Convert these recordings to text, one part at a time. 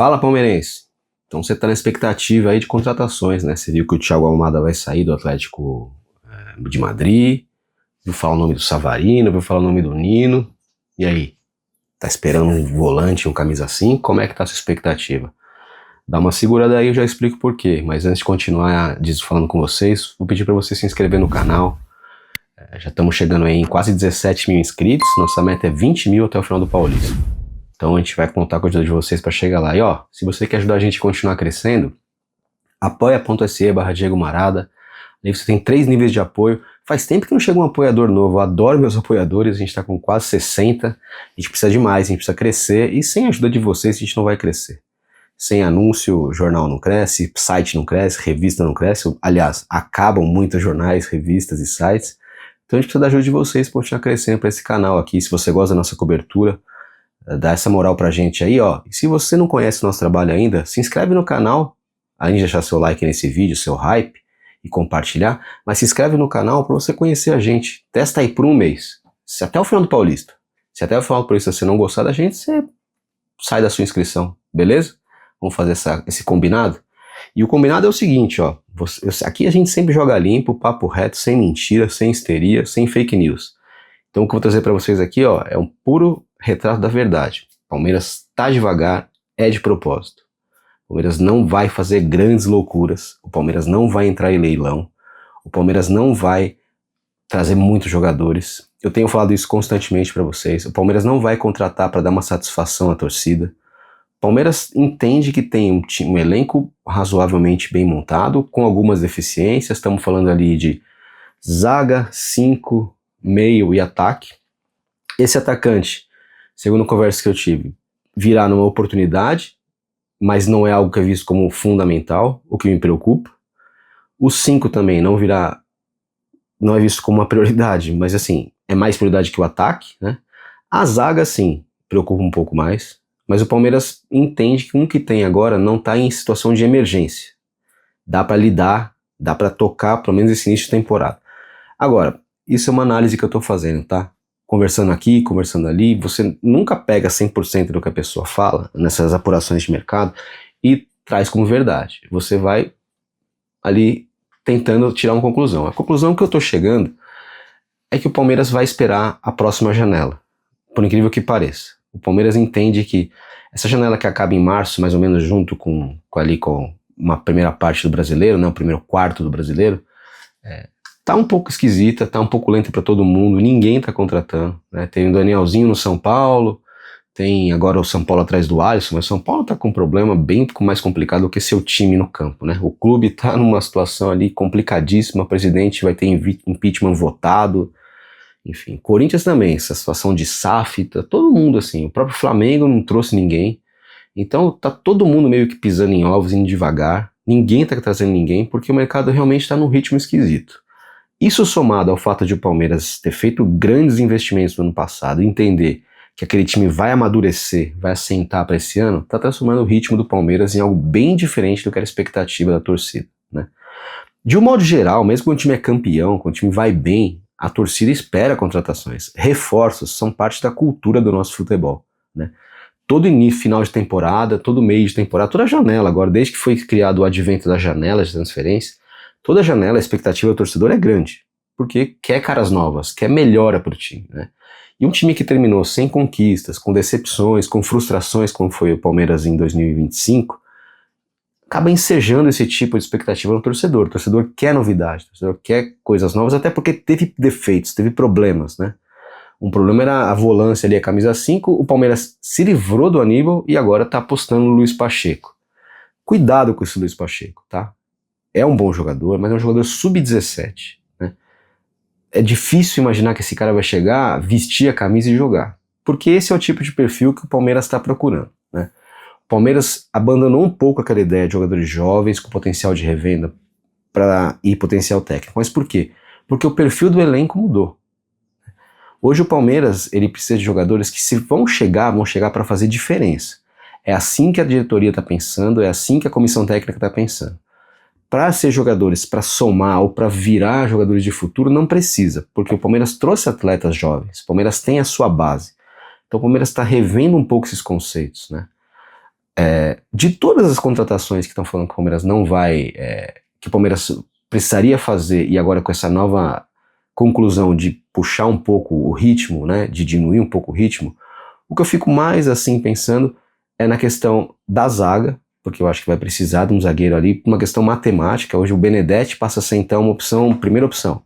Fala, palmeirense! Então você está na expectativa aí de contratações, né? Você viu que o Thiago Almada vai sair do Atlético de Madrid, viu falar o nome do Savarino, viu falar o nome do Nino. E aí? Tá esperando um volante, um camisa assim? Como é que tá a sua expectativa? Dá uma segurada aí, eu já explico por quê. Mas antes de continuar falando com vocês, vou pedir para você se inscrever no canal. Já estamos chegando aí em quase 17 mil inscritos. Nossa meta é 20 mil até o final do Paulista. Então a gente vai contar com a ajuda de vocês para chegar lá. E ó, se você quer ajudar a gente a continuar crescendo, apoia.se/Diego Marada. Aí você tem 3 níveis de apoio. Faz tempo que não chega um apoiador novo. Eu adoro meus apoiadores. A gente está com quase 60. A gente precisa de mais, a gente precisa crescer. E sem a ajuda de vocês a gente não vai crescer. Sem anúncio, o jornal não cresce, site não cresce, revista não cresce. Aliás, acabam muitos jornais, revistas e sites. Então a gente precisa da ajuda de vocês para continuar crescendo para esse canal aqui. Se você gosta da nossa cobertura, dá essa moral pra gente aí, ó. E se você não conhece o nosso trabalho ainda, se inscreve no canal, além de deixar seu like nesse vídeo, seu hype e compartilhar, mas se inscreve no canal para você conhecer a gente. Testa aí por um mês. Se até o final do Paulista, se até o final do Paulista você não gostar da gente, você sai da sua inscrição, beleza? Vamos fazer esse combinado? E o combinado é o seguinte, ó. Aqui a gente sempre joga limpo, papo reto, sem mentira, sem histeria, sem fake news. Então o que eu vou trazer para vocês aqui, ó, é um puro retrato da verdade. Palmeiras tá devagar, é de propósito. O Palmeiras não vai fazer grandes loucuras. O Palmeiras não vai entrar em leilão. O Palmeiras não vai trazer muitos jogadores. Eu tenho falado isso constantemente para vocês. O Palmeiras não vai contratar para dar uma satisfação à torcida. O Palmeiras entende que tem um elenco razoavelmente bem montado, com algumas deficiências. Estamos falando ali de zaga, 5, meio e ataque. Esse atacante, segundo a conversa que eu tive, virá numa oportunidade, mas não é algo que é visto como fundamental, o que me preocupa. O 5 também não é visto como uma prioridade, mas assim, é mais prioridade que o ataque, né? A zaga, sim, preocupa um pouco mais, mas o Palmeiras entende que um que tem agora não está em situação de emergência. Dá para lidar, dá para tocar, pelo menos esse início de temporada. Agora, isso é uma análise que eu estou fazendo, tá? Conversando aqui, conversando ali, você nunca pega 100% do que a pessoa fala, nessas apurações de mercado, e traz como verdade. Você vai ali tentando tirar uma conclusão. A conclusão que eu estou chegando é que o Palmeiras vai esperar a próxima janela, por incrível que pareça. O Palmeiras entende que essa janela que acaba em março, mais ou menos junto com uma primeira parte do brasileiro, né, o primeiro quarto do brasileiro, tá um pouco esquisita, tá um pouco lenta para todo mundo, ninguém tá contratando, né? Tem o Danielzinho no São Paulo, tem agora o São Paulo atrás do Alisson, mas o São Paulo tá com um problema bem mais complicado do que seu time no campo, né? O clube tá numa situação ali complicadíssima, o presidente vai ter impeachment votado, enfim. Corinthians também, essa situação de SAF, tá todo mundo assim, o próprio Flamengo não trouxe ninguém, então tá todo mundo meio que pisando em ovos, indo devagar, ninguém tá trazendo ninguém, porque o mercado realmente tá num ritmo esquisito. Isso somado ao fato de o Palmeiras ter feito grandes investimentos no ano passado e entender que aquele time vai amadurecer, vai assentar para esse ano, está transformando o ritmo do Palmeiras em algo bem diferente do que era a expectativa da torcida, né? De um modo geral, mesmo quando o time é campeão, quando o time vai bem, a torcida espera contratações. Reforços são parte da cultura do nosso futebol, né? Todo início, final de temporada, todo meio de temporada, toda janela agora, desde que foi criado o advento da janela de transferência, toda janela, a expectativa do torcedor é grande, porque quer caras novas, quer melhora para o time, né? E um time que terminou sem conquistas, com decepções, com frustrações, como foi o Palmeiras em 2025, acaba ensejando esse tipo de expectativa no torcedor. O torcedor quer novidade, o torcedor quer coisas novas, até porque teve defeitos, teve problemas, né? Um problema era a volância ali, a camisa 5, o Palmeiras se livrou do Aníbal e agora está apostando no Luiz Pacheco. Cuidado com esse Luiz Pacheco, tá? É um bom jogador, mas é um jogador sub-17, né? É difícil imaginar que esse cara vai chegar, vestir a camisa e jogar. Porque esse é o tipo de perfil que o Palmeiras está procurando, né? O Palmeiras abandonou um pouco aquela ideia de jogadores jovens com potencial de revenda e potencial técnico. Mas por quê? Porque o perfil do elenco mudou. Hoje o Palmeiras ele precisa de jogadores que se vão chegar para fazer diferença. É assim que a diretoria está pensando, é assim que a comissão técnica está pensando. Para ser jogadores, para somar ou para virar jogadores de futuro, não precisa, porque o Palmeiras trouxe atletas jovens, o Palmeiras tem a sua base. Então o Palmeiras está revendo um pouco esses conceitos, né? De todas as contratações que estão falando que o Palmeiras não vai, que o Palmeiras precisaria fazer, e agora com essa nova conclusão de puxar um pouco o ritmo, né, de diminuir um pouco o ritmo, o que eu fico mais assim pensando é na questão da zaga, porque eu acho que vai precisar de um zagueiro ali, uma questão matemática. Hoje o Benedetti passa a ser então uma opção, primeira opção.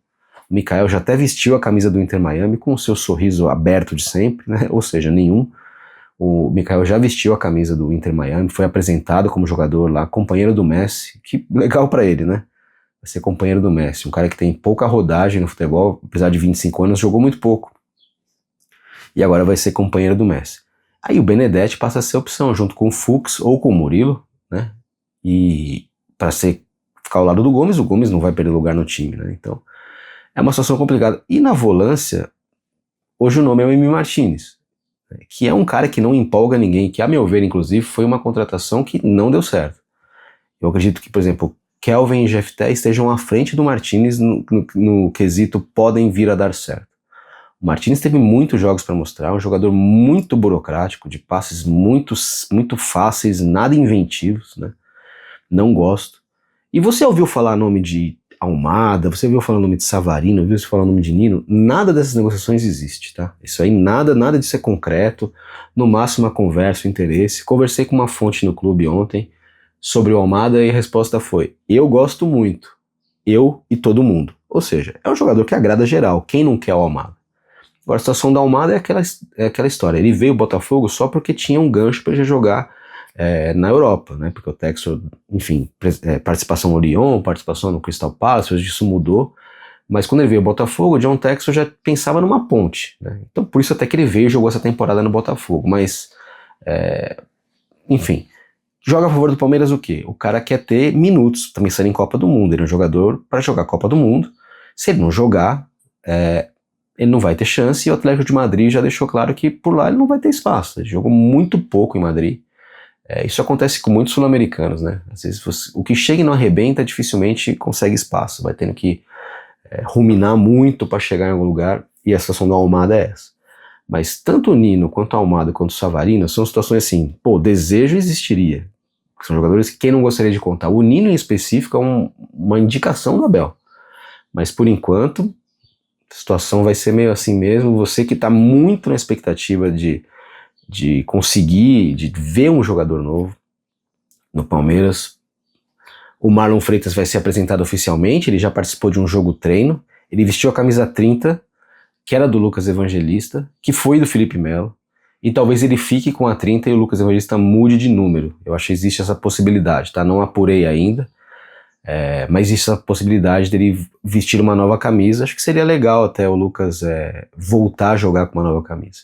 O Mikael já até vestiu a camisa do Inter Miami com o seu sorriso aberto de sempre, né, ou seja, nenhum. O Mikael já vestiu a camisa do Inter Miami, foi apresentado como jogador lá, companheiro do Messi, que legal pra ele, né? Vai ser companheiro do Messi, um cara que tem pouca rodagem no futebol, apesar de 25 anos, jogou muito pouco. E agora vai ser companheiro do Messi. Aí o Benedetti passa a ser opção, junto com o Fux ou com o Murilo, né? E para ficar ao lado do Gomes, o Gomes não vai perder lugar no time, né? Então é uma situação complicada. E na volância, hoje o nome é o Emi Martinez, que é um cara que não empolga ninguém, que a meu ver, inclusive, foi uma contratação que não deu certo. Eu acredito que, por exemplo, Kelvin e Jefté estejam à frente do Martinez no quesito podem vir a dar certo. O Martinez teve muitos jogos para mostrar, um jogador muito burocrático, de passes muito fáceis, nada inventivos, né? Não gosto. E você ouviu falar nome de Almada, você ouviu falar nome de Savarino, ouviu falar nome de Nino? Nada dessas negociações existe, tá? Isso aí, nada disso é concreto, no máximo uma conversa, um interesse. Conversei com uma fonte no clube ontem sobre o Almada e a resposta foi: eu gosto muito, eu e todo mundo. Ou seja, é um jogador que agrada geral, quem não quer o Almada? Agora a situação da Almada é aquela história, ele veio ao Botafogo só porque tinha um gancho para ele jogar na Europa, né? Porque o Textor, enfim, participação no Lyon, participação no Crystal Palace, hoje isso mudou, mas quando ele veio ao Botafogo, o John Textor já pensava numa ponte, né? Então por isso até que ele veio e jogou essa temporada no Botafogo, mas enfim, joga a favor do Palmeiras o quê? O cara quer ter minutos, também saindo em Copa do Mundo, ele é um jogador para jogar a Copa do Mundo, se ele não jogar, ele não vai ter chance, e o Atlético de Madrid já deixou claro que por lá ele não vai ter espaço, ele jogou muito pouco em Madrid. Isso acontece com muitos sul-americanos, né? Às vezes o que chega e não arrebenta dificilmente consegue espaço, vai tendo que ruminar muito para chegar em algum lugar, e a situação do Almada é essa. Mas tanto o Nino, quanto o Almada, quanto o Savarino são situações assim, desejo existiria. São jogadores que quem não gostaria de contar. O Nino em específico é uma indicação do Abel, mas por enquanto a situação vai ser meio assim mesmo. Você que está muito na expectativa de conseguir, de ver um jogador novo no Palmeiras. O Marlon Freitas vai ser apresentado oficialmente, ele já participou de um jogo treino, ele vestiu a camisa 30, que era do Lucas Evangelista, que foi do Felipe Melo, e talvez ele fique com a 30 e o Lucas Evangelista mude de número. Eu acho que existe essa possibilidade, tá? Não apurei ainda, mas existe essa possibilidade dele vestir uma nova camisa. Acho que seria legal até o Lucas voltar a jogar com uma nova camisa.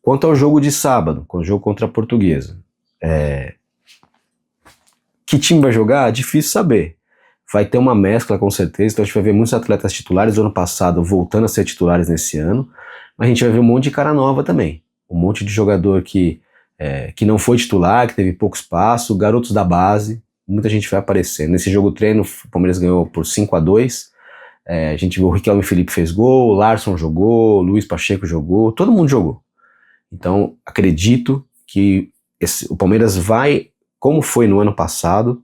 Quanto ao jogo de sábado, com o jogo contra a Portuguesa, que time vai jogar? Difícil saber. Vai ter uma mescla com certeza, então a gente vai ver muitos atletas titulares do ano passado voltando a ser titulares nesse ano, mas a gente vai ver um monte de cara nova também. Um monte de jogador que não foi titular, que teve pouco espaço, garotos da base, muita gente vai aparecer. Nesse jogo treino, o Palmeiras ganhou por 5-2, a gente viu o Riquelme Felipe fez gol, o Larson jogou, o Luiz Pacheco jogou, todo mundo jogou. Então, acredito que o Palmeiras vai, como foi no ano passado,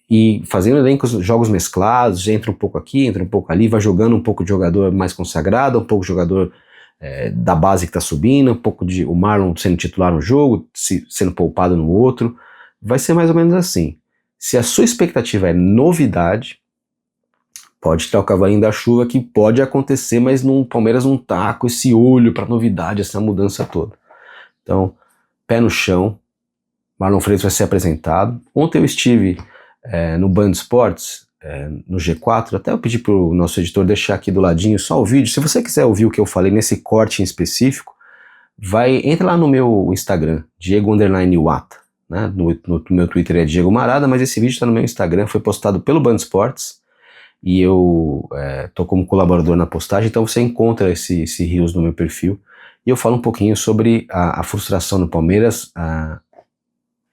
e fazendo elencos, jogos mesclados, entra um pouco aqui, entra um pouco ali, vai jogando um pouco de jogador mais consagrado, um pouco de jogador da base que está subindo, um pouco de o Marlon sendo titular no jogo, sendo poupado no outro. Vai ser mais ou menos assim. Se a sua expectativa é novidade, pode tirar o cavalinho da chuva, que pode acontecer, mas o Palmeiras não tá com esse olho para novidade, essa mudança toda. Então, pé no chão, Marlon Freitas vai ser apresentado. Ontem eu estive no Band Esportes, no G4, até eu pedi pro nosso editor deixar aqui do ladinho só o vídeo. Se você quiser ouvir o que eu falei nesse corte em específico, entra lá no meu Instagram, Diego_Wata, né? No meu Twitter é Diego Marada, mas esse vídeo está no meu Instagram, foi postado pelo Band Esportes, e eu tô como colaborador na postagem, então você encontra esse Reels no meu perfil, e eu falo um pouquinho sobre a frustração no Palmeiras, a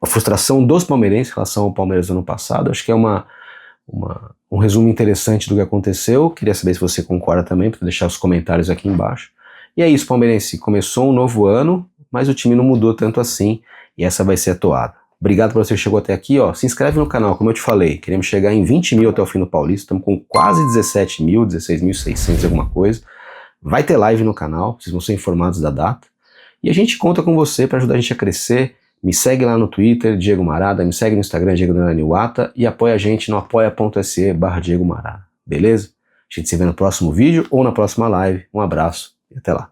frustração dos palmeirenses em relação ao Palmeiras do ano passado. Acho que é um resumo interessante do que aconteceu. Queria saber se você concorda também, para deixar os comentários aqui embaixo. E é isso, palmeirense, começou um novo ano, mas o time não mudou tanto assim, e essa vai ser a toada. Obrigado por você que chegou até aqui, ó. Se inscreve no canal, como eu te falei. Queremos chegar em 20 mil até o fim do Paulista. Estamos com quase 17 mil, 16.600 alguma coisa. Vai ter live no canal, vocês vão ser informados da data. E a gente conta com você para ajudar a gente a crescer. Me segue lá no Twitter, Diego Marada. Me segue no Instagram, Diego Wata. E apoia a gente no apoia.se/Diego Marada. Beleza? A gente se vê no próximo vídeo ou na próxima live. Um abraço e até lá.